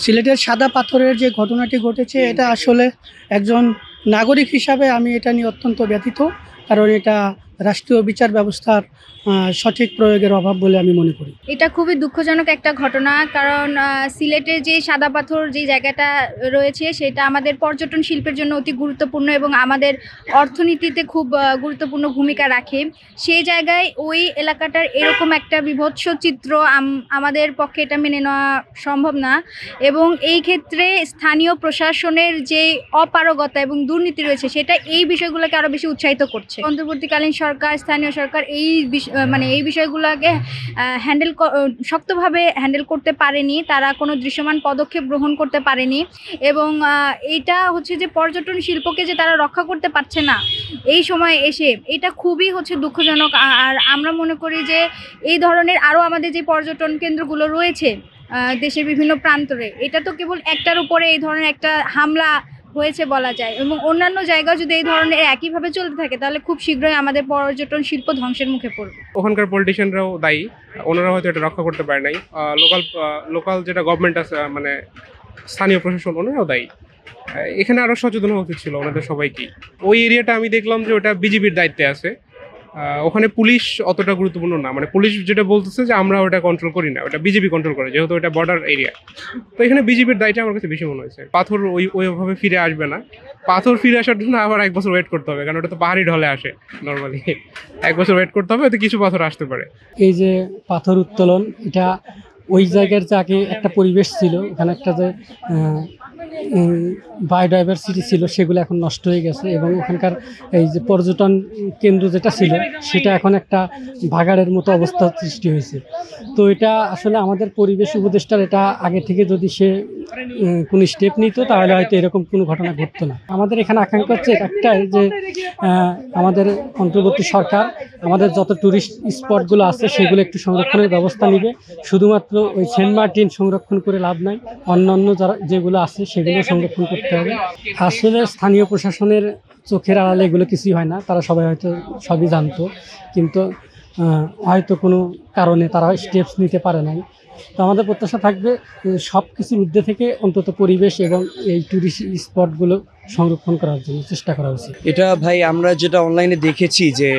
সিলেটের সাদা পাথরের যে ঘটনাটি ঘটেছে এটা আসলে একজন নাগরিক হিসাবে আমি এটা নিয়ে অত্যন্ত ব্যথিত, কারণ এটা রাষ্ট্রীয় বিচার ব্যবস্থার সঠিক প্রয়োগের অভাব বলে আমি মনে করি। এটা খুবই দুঃখজনক একটা ঘটনা, কারণ সিলেটের যে সাদা পাথর যে জায়গাটা রয়েছে সেটা আমাদের পর্যটন শিল্পের জন্য অতি গুরুত্বপূর্ণ এবং আমাদের অর্থনীতিতে খুব গুরুত্বপূর্ণ ভূমিকা রাখে। সেই জায়গায় ওই এলাকাটার এরকম একটা বিভৎস চিত্র আমাদের পক্ষে এটা মেনে নেওয়া সম্ভব না, এবং এই ক্ষেত্রে স্থানীয় প্রশাসনের যে অপারগতা এবং দুর্নীতি রয়েছে সেটা এই বিষয়গুলোকে আরও বেশি উৎসাহিত করছে। অন্তর্বর্তীকালীন সরকার, স্থানীয় সরকার এই এই বিষয়গুলোকে শক্তভাবে হ্যান্ডেল করতে পারেনি, তারা কোনো দৃশ্যমান পদক্ষেপ গ্রহণ করতে পারেনি, এবং এইটা হচ্ছে যে পর্যটন শিল্পকে যে তারা রক্ষা করতে পারছে না এই সময় এসে, এটা খুবই হচ্ছে দুঃখজনক। আর আমরা মনে করি যে এই ধরনের আরও আমাদের যে পর্যটন কেন্দ্রগুলো রয়েছে দেশের বিভিন্ন প্রান্তরে, এটা তো কেবল একটার উপরে এই ধরনের একটা হামলা হয়েছে বলা যায়, এবং অন্যান্য জায়গায় যদি এই ধরনের একইভাবে চলতে থাকে তাহলে খুব শীঘ্রই আমাদের পর্যটন শিল্প ধ্বংসের মুখে পড়বে। ওখানকার পলিটিশিয়ানরাও দায়ী, ওনারা হয়তো এটা রক্ষা করতে পারে নাই। লোকাল যেটা গভর্নমেন্ট আছে, মানে স্থানীয় প্রশাসন, ওনারাও দায়ী। এখানে আরও সচেতন হওয়া উচিত ছিল ওনাদের সবাইকেই। ওই এরিয়াটা আমি দেখলাম যে ওটা বিজিবির দায়িত্বে আছে, ওখানে পুলিশ অতটা গুরুত্বপূর্ণ না। মানে পুলিশ যেটা বলতেছে যে আমরা ওটা কন্ট্রোল করি না, ওটা বিজিবি কন্ট্রোল করে, যেহেতু ওটা বর্ডার এরিয়া। তো এখানে বিজিবির দায়িত্ব আমার কাছে বেশি মনে হয়েছে। পাথর ওইভাবে ফিরে আসবে না, পাথর ফিরে আসার জন্য আবার 1 বছর ওয়েট করতে হবে, কারণ ওটা তো পাহাড়ি ঢলে আসে নর্মালি। 1 বছর ওয়েট করতে হবে, এতে কিছু পাথর আসতে পারে। এই যে পাথর উত্তোলন, এটা ওই জায়গার যে আগে একটা পরিবেশ ছিল, এখানে একটা যে বায়োডাইভার্সিটি ছিল সেগুলো এখন নষ্ট হয়ে গেছে, এবং ওখানকার এই যে পর্যটন কেন্দ্র যেটা ছিল সেটা এখন একটা ভাগাড়ের মতো অবস্থা সৃষ্টি হয়েছে। তো এটা আসলে আমাদের পরিবেশ উপদেষ্টার এটা আগে থেকে যদি সে কোনো স্টেপ নিত তাহলে হয়তো এরকম কোনো ঘটনা ঘটতো না। আমাদের এখানে আকাঙ্ক্ষা হচ্ছে একটাই যে আমাদের অন্তর্বর্তী সরকার আমাদের যত ট্যুরিস্ট স্পটগুলো আছে সেগুলো একটু সংরক্ষণের ব্যবস্থা নেবে। শুধুমাত্র ওই সেন্ট মার্টিন সংরক্ষণ করে লাভ নাই, অন্যান্য যারা যেগুলো আছে সেগুলো সংরক্ষণ করতে হবে। আসলে স্থানীয় প্রশাসনের চোখের আড়ালে এগুলো কিছুই হয় না, তারা সবাই হয়তো সবই জানতো, কিন্তু হয়তো কোনো কারণে তারা স্টেপস নিতে পারে নাই। তো আমাদের প্রত্যাশা থাকবে সব কিছুর ঊর্ধ্বে থেকে অন্তত পরিবেশ এবং এই ট্যুরিস্ট স্পটগুলো সংরক্ষণ করার জন্য চেষ্টা করা উচিত। এটা ভাই আমরা যেটা অনলাইনে দেখেছি যে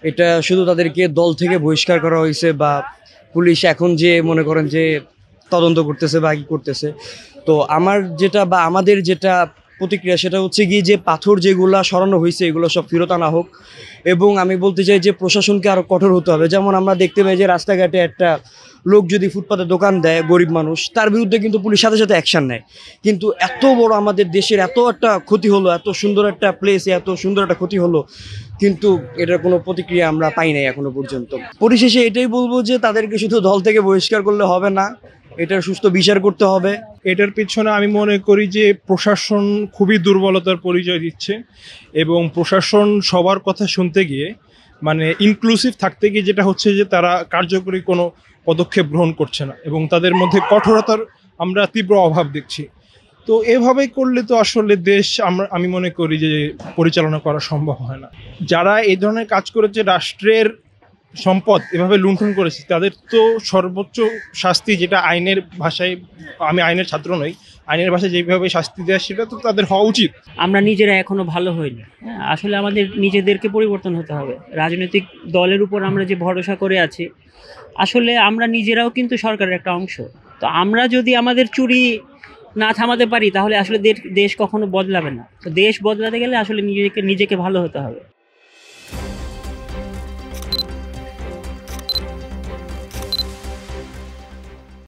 এটা শুধু তাদেরকে দল থেকে বহিষ্কার করা হয়েছে, বা পুলিশ এখন যে মনে করেন যে তদন্ত করতেছে বা কি করতেছে। তো আমাদের যেটা প্রতিক্রিয়া সেটা হচ্ছে কি যে পাথর যেগুলো সরানো হয়েছে এগুলো সব ফেরত আনা হোক, এবং আমি বলতে চাই যে প্রশাসনকে আরও কঠোর হতে হবে। যেমন আমরা দেখতে পাই যে রাস্তাঘাটে একটা লোক যদি ফুটপাতে দোকান দেয়, গরিব মানুষ, তার বিরুদ্ধে কিন্তু পুলিশ সাথে সাথে অ্যাকশান নেয়। কিন্তু এত বড় আমাদের দেশের এত একটা ক্ষতি হলো, এত সুন্দর একটা প্লেসে এত সুন্দর একটা ক্ষতি হলো, কিন্তু এটার কোনো প্রতিক্রিয়া আমরা পাই নাই এখনো পর্যন্ত। পরিশেষে এটাই বলবো যে তাদেরকে শুধু দল থেকে বহিষ্কার করলে হবে না, এটার সুষ্ঠু বিচার করতে হবে। এটার পিছনে আমি মনে করি যে প্রশাসন খুবই দুর্বলতার পরিচয় দিচ্ছে, এবং প্রশাসন সবার কথা শুনতে গিয়ে, মানে ইনক্লুসিভ থাকতে গিয়ে যেটা হচ্ছে যে তারা কার্যকরী কোনো পদক্ষেপ গ্রহণ করছে না, এবং তাদের মধ্যে কঠোরতার আমরা তীব্র অভাব দেখছি। তো এভাবে করলে তো আসলে দেশ আমি মনে করি যে পরিচালনা করা সম্ভব হয় না। যারা এই ধরনের কাজ করেছে, রাষ্ট্রের সম্পদ এভাবে লুণ্ঠন করেছে, তাদের তো সর্বোচ্চ শাস্তি, যেটা আইনের ভাষায়, আমি আইনের ছাত্র নই, আইনের ভাষায় যেভাবে শাস্তি দেয় সেটা তো তাদের হওয়া উচিত। আমরা নিজেরা এখনো ভালো হইনি, আসলে আমাদের নিজেদেরকে পরিবর্তন হতে হবে। রাজনৈতিক দলের উপর আমরা যে ভরসা করে আছি, আসলে আমরা নিজেরাও কিন্তু সরকারের একটা অংশ। তো আমরা যদি আমাদের চুরি না থামাতে পারি তাহলে আসলে দেশ কখনো বদলাবে না। তো দেশ বদলাতে গেলে আসলে নিজেকে ভালো হতে হবে।